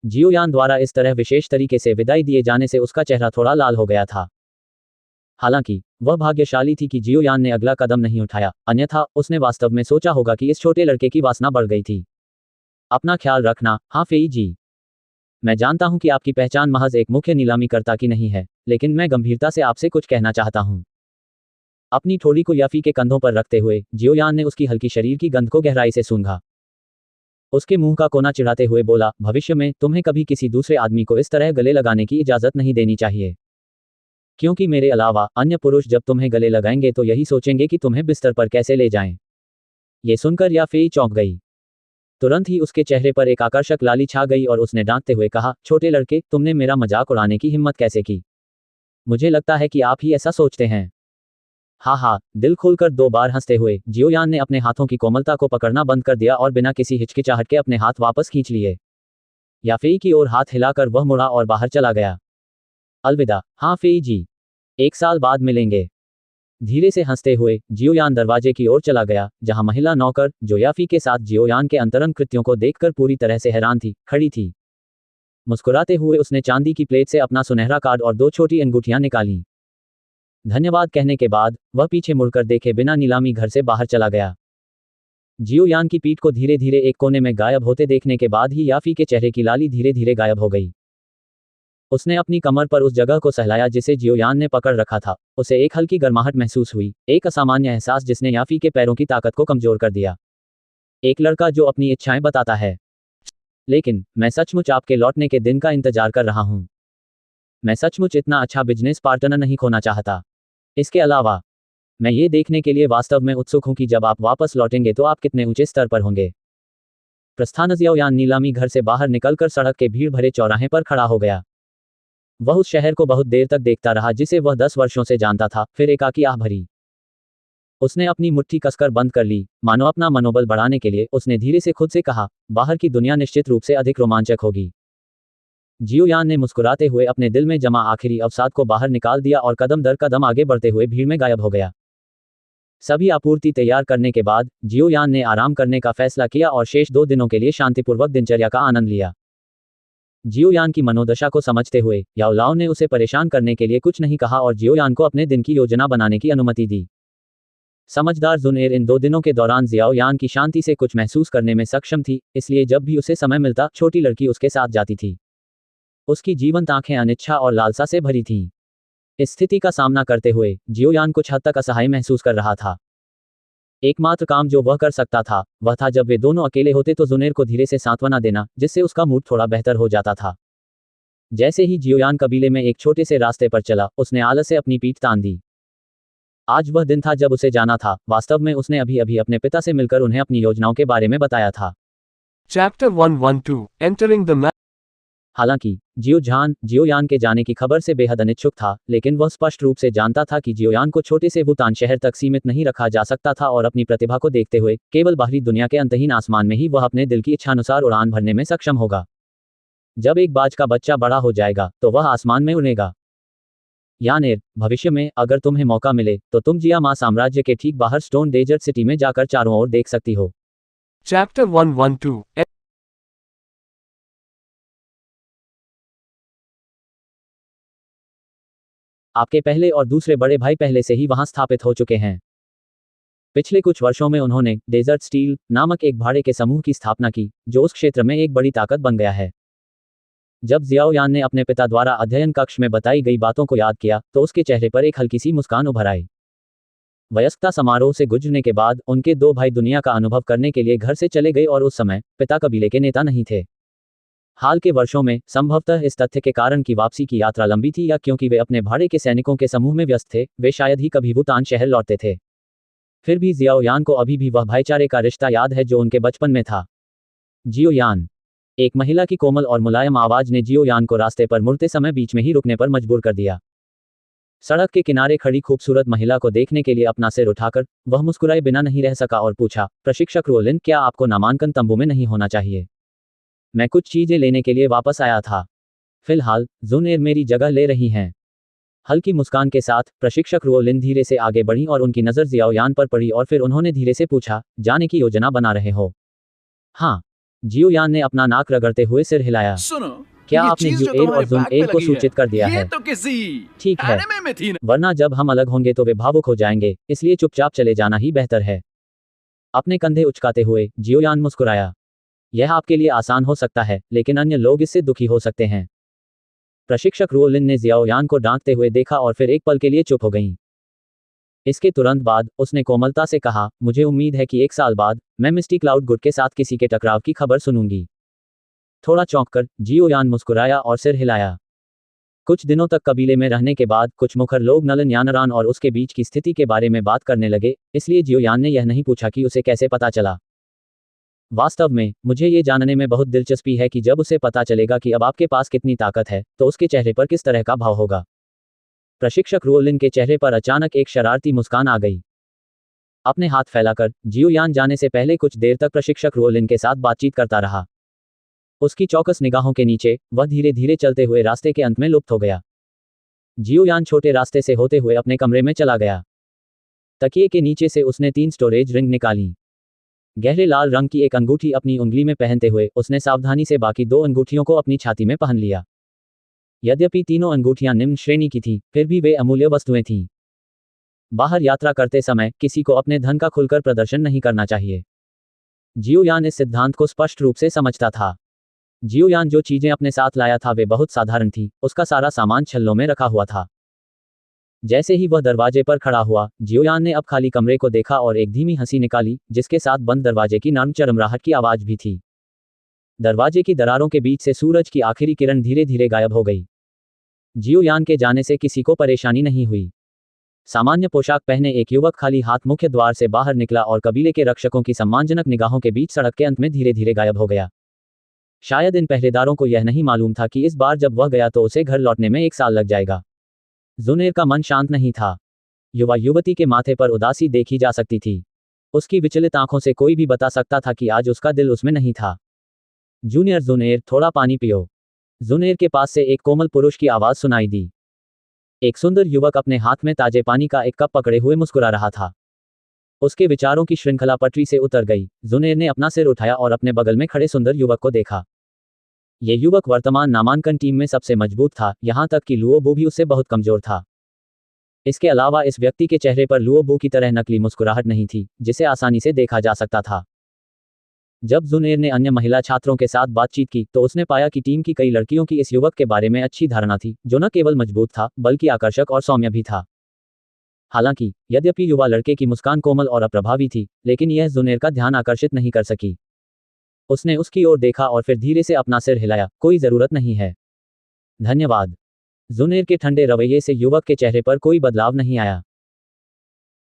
जियोयान द्वारा इस तरह विशेष तरीके से विदाई दिए जाने से उसका चेहरा थोड़ा लाल हो गया था। हालांकि वह भाग्यशाली थी कि जियोयान ने अगला कदम नहीं उठाया, अन्यथा उसने वास्तव में सोचा होगा कि इस छोटे लड़के की वासना बढ़ गई थी। अपना ख्याल रखना, हाफेई जी। मैं जानता हूं कि आपकी पहचान महज एक मुख्य नीलामीकर्ता की नहीं है, लेकिन मैं गंभीरता से आपसे कुछ कहना चाहता हूं। अपनी ठोड़ी को याफी के कंधों पर रखते हुए जियोयान ने उसकी हल्की शरीर की गंध को गहराई से सूंघा। उसके मुंह का कोना चिढ़ाते हुए बोला, भविष्य में तुम्हें कभी किसी दूसरे आदमी को इस तरह गले लगाने की इजाजत नहीं देनी चाहिए। क्योंकि मेरे अलावा अन्य पुरुष जब तुम्हें गले लगाएंगे तो यही सोचेंगे कि तुम्हें बिस्तर पर कैसे ले जाएं। ये सुनकर याफेई चौंक गई। तुरंत ही उसके चेहरे पर एक आकर्षक लाली छा गई और उसने डांटते हुए कहा, छोटे लड़के, तुमने मेरा मजाक उड़ाने की हिम्मत कैसे की? मुझे लगता है कि आप ही ऐसा सोचते हैं। हा, दिल खोलकर 2 बार हंसते हुए जियोयान ने अपने हाथों की कोमलता को पकड़ना बंद कर दिया और बिना किसी हिचकिचाहट के अपने हाथ वापस खींच लिए। याफेई की ओर हाथ हिलाकर वह मुड़ा और बाहर चला गया। अलविदा, हाफेई जी। 1 साल बाद मिलेंगे। धीरे से हंसते हुए जियोयान दरवाजे की ओर चला गया, जहां महिला नौकर, जो याफी के साथ जियोयान के अंतरंग कृत्यों को देखकर पूरी तरह से हैरान थी, खड़ी थी। मुस्कुराते हुए उसने चांदी की प्लेट से अपना सुनहरा कार्ड और 2 छोटी अंगूठियां निकाली। धन्यवाद कहने के बाद वह पीछे मुड़कर देखे बिना नीलामी घर से बाहर चला गया। जियोयान की पीठ को धीरे धीरे एक कोने में गायब होते देखने के बाद ही याफी के चेहरे की लाली धीरे धीरे गायब हो गई। उसने अपनी कमर पर उस जगह को सहलाया जिसे जियोयान ने पकड़ रखा था। उसे एक हल्की गर्माहट महसूस हुई, एक असामान्य एहसास जिसने याफी के पैरों की ताकत को कमजोर कर दिया। एक लड़का जो अपनी इच्छाएं बताता है। लेकिन मैं सचमुच आपके लौटने के दिन का इंतजार कर रहा हूं। मैं सचमुच इतना अच्छा बिजनेस पार्टनर नहीं खोना चाहता। इसके अलावा मैं ये देखने के लिए वास्तव में उत्सुक हूं कि जब आप वापस लौटेंगे तो आप कितने ऊंचे स्तर पर होंगे। प्रस्थान जियोयान नीलामी घर से बाहर निकलकर सड़क के भीड़ भरे चौराहे पर खड़ा हो गया। वह उस शहर को बहुत देर तक देखता रहा जिसे वह 10 वर्षों से जानता था, फिर एकाकी आह भरी। उसने अपनी मुट्ठी कसकर बंद कर ली, मानो अपना मनोबल बढ़ाने के लिए। उसने धीरे से खुद से कहा, बाहर की दुनिया निश्चित रूप से अधिक रोमांचक होगी। जियोयान ने मुस्कुराते हुए अपने दिल में जमा आखिरी अवसाद को बाहर निकाल दिया और कदम दर कदम आगे बढ़ते हुए भीड़ में गायब हो गया। सभी आपूर्ति तैयार करने के बाद जियोयान ने आराम करने का फैसला किया और शेष 2 दिनों के लिए शांतिपूर्वक दिनचर्या का आनंद लिया। जियोयान की मनोदशा को समझते हुए याओ लाओ ने उसे परेशान करने के लिए कुछ नहीं कहा और जियोयान को अपने दिन की योजना बनाने की अनुमति दी। समझदार जुनैर इन 2 दिनों के दौरान जियोयान की शांति से कुछ महसूस करने में सक्षम थी, इसलिए जब भी उसे समय मिलता छोटी लड़की उसके साथ जाती थी। उसकी जीवंत आंखें अनिच्छा और लालसा से भरी थीं। इस स्थिति का सामना करते हुए जियोयान कुछ हद तक असहाय महसूस कर रहा था। एकमात्र काम जो वह कर सकता था वह था जब वे दोनों अकेले होते तो जुनैर को धीरे से सांत्वना देना, जिससे उसका मूड थोड़ा बेहतर हो जाता था। जैसे ही जियोयान कबीले में एक छोटे से रास्ते पर चला, उसने आलस से अपनी पीठ तान दी। आज वह दिन था जब उसे जाना था। वास्तव में उसने अभी अभी अपने पिता से मिलकर उन्हें अपनी योजनाओं के बारे में बताया था। Chapter 112 Entering the Map. हालांकि जियोयान के जाने की खबर से बेहद अनिच्छुक था, लेकिन वह स्पष्ट रूप से जानता था कि जियोयान को छोटे से वुतान शहर तक सीमित नहीं रखा जा सकता था और अपनी प्रतिभा को देखते हुए केवल बाहरी दुनिया के अंतहीन आसमान में ही वह अपने दिल की इच्छानुसार उड़ान भरने में सक्षम होगा। जब एक बाज का बच्चा बड़ा हो जाएगा तो वह आसमान में उड़ेगा। यानेर, भविष्य में अगर तुम्हें मौका मिले तो तुम जियामा साम्राज्य के ठीक बाहर स्टोन डेजर्ट सिटी में जाकर चारों ओर देख सकती हो। Chapter 112. आपके पहले और दूसरे बड़े भाई पहले से ही वहां स्थापित हो चुके हैं। पिछले कुछ वर्षों में उन्होंने डेजर्ट स्टील नामक एक भाड़े के समूह की स्थापना की, जो उस क्षेत्र में एक बड़ी ताकत बन गया है। जब जियाओयान ने अपने पिता द्वारा अध्ययन कक्ष में बताई गई बातों को याद किया तो उसके चेहरे पर एक हल्की सी मुस्कान उभर आई। वयस्कता समारोह से गुजरने के बाद उनके दो भाई दुनिया का अनुभव करने के लिए घर से चले गए और उस समय पिता कबीले के नेता नहीं थे। हाल के वर्षों में संभवतः इस तथ्य के कारण कि वापसी की यात्रा लंबी थी या क्योंकि वे अपने भाड़े के सैनिकों के समूह में व्यस्त थे, वे शायद ही कभी वुतान शहर लौटते थे। फिर भी जियाओयान को अभी भी वह भाईचारे का रिश्ता याद है जो उनके बचपन में था। जियोयान, एक महिला की कोमल और मुलायम आवाज ने जियोयान को रास्ते पर मुड़ते समय बीच में ही रुकने पर मजबूर कर दिया। सड़क के किनारे खड़ी खूबसूरत महिला को देखने के लिए अपना सिर उठाकर वह मुस्कुराए बिना नहीं रह सका और पूछा, प्रशिक्षक रोलिन, क्या आपको नामांकन तंबू में नहीं होना चाहिए? मैं कुछ चीजें लेने के लिए वापस आया था। फिलहाल जुनेर मेरी जगह ले रही हैं। हल्की मुस्कान के साथ प्रशिक्षक रोलिन धीरे से आगे बढ़ी और उनकी नजर जियाओयान पर पड़ी और फिर उन्होंने धीरे से पूछा, जाने की योजना बना रहे हो? हाँ। जियोयान ने अपना नाक रगड़ते हुए सिर हिलाया। सुनो, क्या ये आपने चीज जो यूएल और तुम्हारे बैग पे जुनएल को लगी सूचित कर दिया ये है? तो किसी ठीक है, एनिमे में थी ना। वरना जब हम अलग होंगे तो वे भावुक हो जाएंगे, इसलिए चुपचाप चले जाना ही बेहतर है। अपने कंधे उचकाते हुए जियोयान मुस्कुराया। यह आपके लिए आसान हो सकता है, लेकिन अन्य लोग इससे दुखी हो सकते हैं। प्रशिक्षक रोलिन ने जियाओयान को डांटते हुए देखा और फिर एक पल के लिए चुप हो गईं। इसके तुरंत बाद उसने कोमलता से कहा, मुझे उम्मीद है कि 1 साल बाद मैं मिस्टी क्लाउड गुड के साथ किसी के टकराव की खबर सुनूंगी। थोड़ा चौंककर जियोयान मुस्कुराया और सिर हिलाया। कुछ दिनों तक कबीले में रहने के बाद कुछ मुखर लोग नलन यानरान और उसके बीच की स्थिति के बारे में बात करने लगे, इसलिए जियोयान ने यह नहीं पूछा कि उसे कैसे पता चला। वास्तव में मुझे ये जानने में बहुत दिलचस्पी है कि जब उसे पता चलेगा कि अब आपके पास कितनी ताकत है तो उसके चेहरे पर किस तरह का भाव होगा। प्रशिक्षक रोलिन के चेहरे पर अचानक एक शरारती मुस्कान आ गई। अपने हाथ फैलाकर जियोयान जाने से पहले कुछ देर तक प्रशिक्षक रोलिन के साथ बातचीत करता रहा। उसकी चौकस निगाहों के नीचे वह धीरे धीरे चलते हुए रास्ते के अंत में लुप्त हो गया। जियोयान छोटे रास्ते से होते हुए अपने कमरे में चला गया। तकिए के नीचे से उसने 3 स्टोरेज रिंग निकाली। गहरे लाल रंग की एक अंगूठी अपनी उंगली में पहनते हुए उसने सावधानी से बाकी 2 अंगूठियों को अपनी छाती में पहन लिया। यद्यपि तीनों अंगूठियां निम्न श्रेणी की थीं, फिर भी वे अमूल्य वस्तुएं थीं। बाहर यात्रा करते समय किसी को अपने धन का खुलकर प्रदर्शन नहीं करना चाहिए। जियोयान इस सिद्धांत को स्पष्ट रूप से समझता था। जियोयान जो चीजें अपने साथ लाया था वे बहुत साधारण थी, उसका सारा सामान छल्लों में रखा हुआ था। जैसे ही वह दरवाजे पर खड़ा हुआ, जियोयान ने अब खाली कमरे को देखा और एक धीमी हंसी निकाली, जिसके साथ बंद दरवाजे की नर्म चरमराहट की आवाज भी थी। दरवाजे की दरारों के बीच से सूरज की आखिरी किरण धीरे धीरे गायब हो गई। जियोयान के जाने से किसी को परेशानी नहीं हुई। सामान्य पोशाक पहने एक युवक खाली हाथ मुख्य द्वार से बाहर निकला और कबीले के रक्षकों की सम्मानजनक निगाहों के बीच सड़क के अंत में धीरे धीरे गायब हो गया। शायद इन पहरेदारों को यह नहीं मालूम था कि इस बार जब वह गया तो उसे घर लौटने में 1 साल लग जाएगा। जुनेर का मन शांत नहीं था। युवा युवती के माथे पर उदासी देखी जा सकती थी। उसकी विचलित आंखों से कोई भी बता सकता था कि आज उसका दिल उसमें नहीं था। जूनियर जुनेर, थोड़ा पानी पियो। जुनेर के पास से एक कोमल पुरुष की आवाज सुनाई दी। एक सुंदर युवक अपने हाथ में ताजे पानी का एक कप पकड़े हुए मुस्कुरा रहा था। उसके विचारों की श्रृंखला पटरी से उतर गई। जुनेर ने अपना सिर उठाया और अपने बगल में खड़े सुंदर युवक को देखा। ये युवक वर्तमान नामांकन टीम में सबसे मजबूत था, यहां तक कि लुओबू भी उससे बहुत कमजोर था। इसके अलावा इस व्यक्ति के चेहरे पर लुओबू की तरह नकली मुस्कुराहट नहीं थी, जिसे आसानी से देखा जा सकता था। जब जुनेर ने अन्य महिला छात्रों के साथ बातचीत की तो उसने पाया कि टीम की कई लड़कियों की इस युवक के बारे में अच्छी धारणा थी, जो न केवल मजबूत था बल्कि आकर्षक और सौम्य भी था। हालांकि यद्यपि युवा लड़के की मुस्कान कोमल और अप्रभावी थी, लेकिन यह जुनेर का ध्यान आकर्षित नहीं कर सकी। उसने उसकी ओर देखा और फिर धीरे से अपना सिर हिलाया, कोई जरूरत नहीं है। धन्यवाद। जुनेर के ठंडे रवैये से युवक के चेहरे पर कोई बदलाव नहीं आया।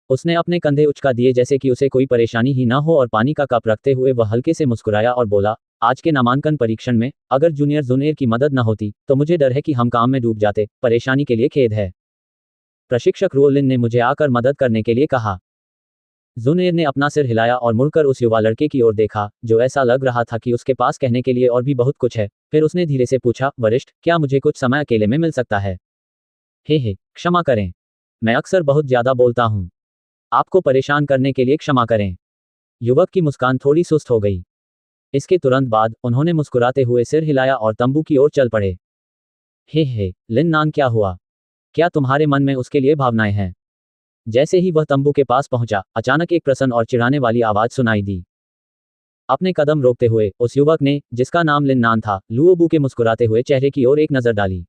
उसने अपने कंधे उचका दिए जैसे कि उसे कोई परेशानी ही ना हो और पानी का कप रखते हुए वह हल्के से मुस्कुराया और बोला, आज के नामांकन परीक्षण में अगर जूनियर जुनेर की मदद न होती तो मुझे डर है कि हम काम में डूब जाते। परेशानी के लिए खेद है। प्रशिक्षक रोलिन ने मुझे आकर मदद करने के लिए कहा। जुनेर ने अपना सिर हिलाया और मुड़कर उस युवा लड़के की ओर देखा, जो ऐसा लग रहा था कि उसके पास कहने के लिए और भी बहुत कुछ है। फिर उसने धीरे से पूछा, वरिष्ठ, क्या मुझे कुछ समय अकेले में मिल सकता है? हे, क्षमा करें। मैं अक्सर बहुत ज्यादा बोलता हूँ। आपको परेशान करने के लिए क्षमा करें। युवक की मुस्कान थोड़ी सुस्त हो गई। इसके तुरंत बाद उन्होंने मुस्कुराते हुए सिर हिलाया और तंबू की ओर चल पड़े। हे, लिन नान, क्या हुआ? क्या तुम्हारे मन में उसके लिए भावनाएं हैं? जैसे ही वह तंबू के पास पहुंचा, अचानक एक प्रसन्न और चिढ़ाने वाली आवाज सुनाई दी। अपने कदम रोकते हुए उस युवक ने, जिसका नाम लिन नान था, लुओबू के मुस्कुराते हुए चेहरे की ओर एक नजर डाली।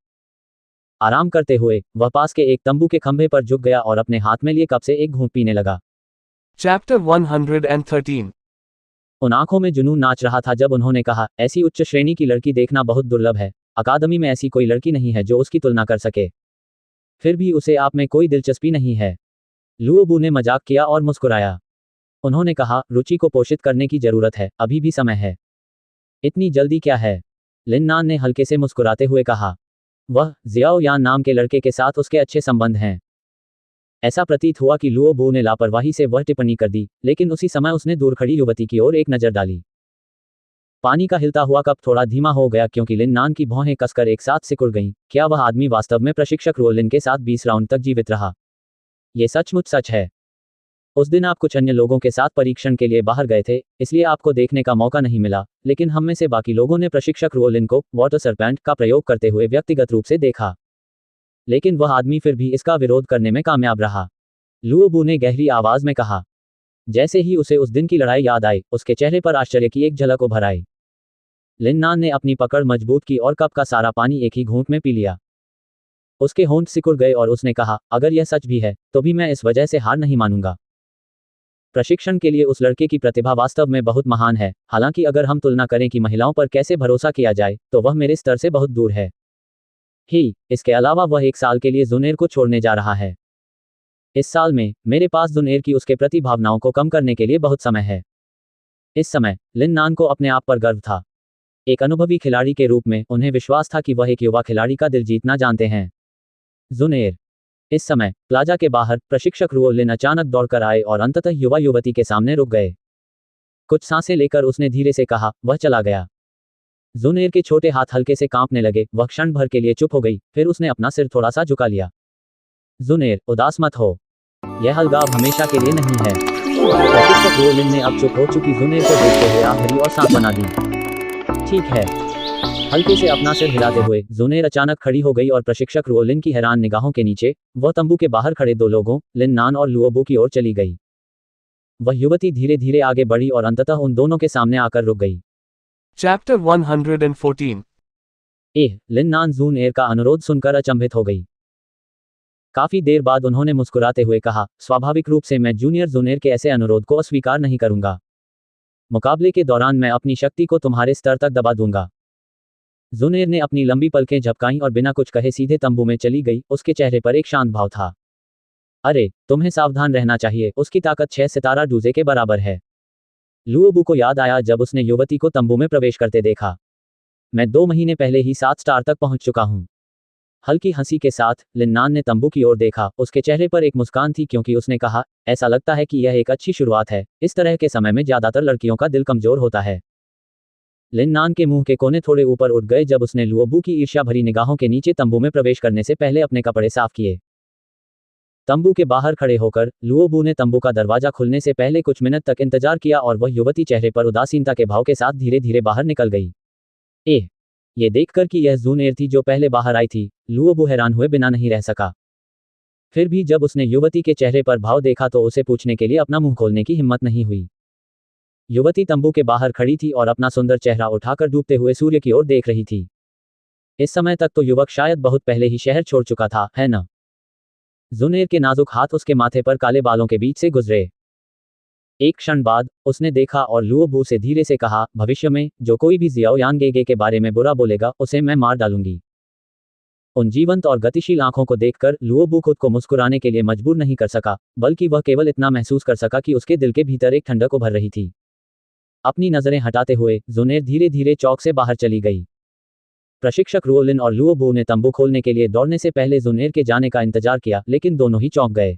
आराम करते हुए वह पास के एक तंबू के खंभे पर झुक गया और अपने हाथ में लिए कप से एक घूंट पीने लगा। Chapter 113. उन आंखों में जुनून नाच रहा था जब उन्होंने कहा, ऐसी उच्च श्रेणी की लड़की देखना बहुत दुर्लभ है। अकादमी में ऐसी कोई लड़की नहीं है जो उसकी तुलना कर सके। फिर भी उसे आप में कोई दिलचस्पी नहीं है। लुओबू ने मजाक किया और मुस्कुराया। उन्होंने कहा, रुचि को पोषित करने की जरूरत है, अभी भी समय है। इतनी जल्दी क्या है? लिन नान ने हल्के से मुस्कुराते हुए कहा। वह जियाओ यान नाम के लड़के के साथ उसके अच्छे संबंध हैं। ऐसा प्रतीत हुआ कि लुओबू ने लापरवाही से वह टिप्पणी कर दी, लेकिन उसी समय उसने दूर खड़ी युवती की ओर एक नजर डाली। पानी का हिलता हुआ कप थोड़ा धीमा हो गया क्योंकि लिन नान की भौहें कसकर एक साथ सिकुड़ गईं। क्या वह आदमी वास्तव में प्रशिक्षक रोलिन के साथ 20 राउंड तक जीवित रहा? ये सचमुच सच है। उस दिन आप कुछ अन्य लोगों के साथ परीक्षण के लिए बाहर गए थे, इसलिए आपको देखने का मौका नहीं मिला, लेकिन हम में से बाकी लोगों ने प्रशिक्षक रोलिन को वाटर सरपेंट का प्रयोग करते हुए व्यक्तिगत रूप से देखा। लेकिन वह आदमी फिर भी इसका विरोध करने में कामयाब रहा। लुओबू ने गहरी आवाज में कहा। जैसे ही उसे उस दिन की लड़ाई याद आई, उसके चेहरे पर आश्चर्य की एक झलक उभर आई। लिन नान ने अपनी पकड़ मजबूत की और कप का सारा पानी एक ही घूंट में पी लिया। उसके होंठ सिकुड़ गए और उसने कहा, अगर यह सच भी है, तो भी मैं इस वजह से हार नहीं मानूंगा। प्रशिक्षण के लिए उस लड़के की प्रतिभा वास्तव में बहुत महान है, हालांकि अगर हम तुलना करें कि महिलाओं पर कैसे भरोसा किया जाए, तो वह मेरे स्तर से बहुत दूर है। इसके अलावा वह 1 साल के लिए जुनेर को छोड़ने जा रहा है। इस साल में मेरे पास जुनेर की उसके प्रति भावनाओं को कम करने के लिए बहुत समय है। इस समय लिन नान को अपने आप पर गर्व था। एक अनुभवी खिलाड़ी के रूप में उन्हें विश्वास था कि वह एक युवा खिलाड़ी का दिल जीतना जानते हैं। जुनेर। इस समय प्लाजा के बाहर प्रशिक्षक रुओलिन अचानक दौड़कर आए और अंततः युवा युवती के सामने रुक गए। कुछ सांसें लेकर उसने धीरे से कहा, वह चला गया। जुनेर के छोटे हाथ हल्के से कांपने लगे। वह क्षण भर के लिए चुप हो गई, फिर उसने अपना सिर थोड़ा सा झुका लिया। जुनेर, उदास मत हो। यह अलगाव हमेशा के लिए नहीं है। प्रशिक्षक रुओलिन ने अब चुप हो चुकी जुनेर को देखते हुए आखिरी और सांस बना दी। ठीक है। हल्के से अपना सिर हिलाते हुए जुनेर अचानक खड़ी हो गई और प्रशिक्षक रुओलिन की हैरान निगाहों के नीचे वह तंबू के बाहर खड़े 2 लोगों, लिन नान और लुओबू की ओर चली गई। वह युवती धीरे धीरे आगे बढ़ी और अंततः उन दोनों के सामने आकर रुक गई। Chapter 114. लिन नान जुनेर का अनुरोध सुनकर अचंभित हो गई। काफी देर बाद उन्होंने मुस्कुराते हुए कहा, स्वाभाविक रूप से मैं जूनियर जुनेर के ऐसे अनुरोध को अस्वीकार नहीं करूंगा। मुकाबले के दौरान मैं अपनी शक्ति को तुम्हारे स्तर तक दबा दूंगा। जुनेर ने अपनी लंबी पलकें झपकाईं और बिना कुछ कहे सीधे तंबू में चली गई। उसके चेहरे पर एक शांत भाव था। अरे, तुम्हें सावधान रहना चाहिए, उसकी ताकत 6 सितारा डूजे के बराबर है। लुओबू को याद आया जब उसने युवती को तंबू में प्रवेश करते देखा। मैं 2 महीने पहले ही 7 स्टार तक पहुंच चुका हूं। हल्की हंसी के साथ लिन नान ने तंबू की ओर देखा। उसके चेहरे पर एक मुस्कान थी क्योंकि उसने कहा, ऐसा लगता है कि यह एक अच्छी शुरुआत है। इस तरह के समय में ज्यादातर लड़कियों का दिल कमजोर होता है। लिन नान के मुंह के कोने थोड़े ऊपर उठ गए जब उसने लुओबू की ईर्ष्या भरी निगाहों के नीचे तंबू में प्रवेश करने से पहले अपने कपड़े साफ किए। तंबू के बाहर खड़े होकर लुओबू ने तंबू का दरवाजा खुलने से पहले कुछ मिनट तक इंतजार किया और वह युवती चेहरे पर उदासीनता के भाव के साथ धीरे धीरे बाहर निकल गई। ये देखकर कि यह जुनेर थी जो पहले बाहर आई थी, लुओबू हैरान हुए बिना नहीं रह सका। फिर भी जब उसने युवती के चेहरे पर भाव देखा तो उसे पूछने के लिए अपना मुंह खोलने की हिम्मत नहीं हुई। युवती तंबू के बाहर खड़ी थी और अपना सुंदर चेहरा उठाकर डूबते हुए सूर्य की ओर देख रही थी। इस समय तक तो युवक शायद बहुत पहले ही शहर छोड़ चुका था, है न? जुनेर के नाजुक हाथ उसके माथे पर काले बालों के बीच से गुजरे। एक क्षण बाद उसने देखा और लुओबू से धीरे से कहा, भविष्य में जो कोई भी जियाओ यांगेगे के बारे में बुरा बोलेगा, उसे मैं मार डालूंगी। उन जीवंत और गतिशील आंखों को देखकर लुओबू खुद को मुस्कुराने के लिए मजबूर नहीं कर सका, बल्कि वह केवल इतना महसूस कर सका कि उसके दिल के भीतर एक ठंडक उभर रही थी। अपनी नजरें हटाते हुए जुनेर धीरे धीरे चौक से बाहर चली गई। प्रशिक्षक रुओलिन और लुओबू ने तंबू खोलने के लिए दौड़ने से पहले जुनेर के जाने का इंतजार किया, लेकिन दोनों ही चौंक गए।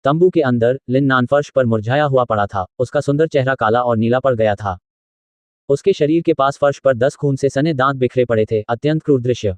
तंबू के अंदर लिन नान फर्श पर मुरझाया हुआ पड़ा था, उसका सुंदर चेहरा काला और नीला पड़ गया था। उसके शरीर के पास फर्श पर 10 खून से सने दांत बिखरे पड़े थे, अत्यंत क्रूर दृश्य।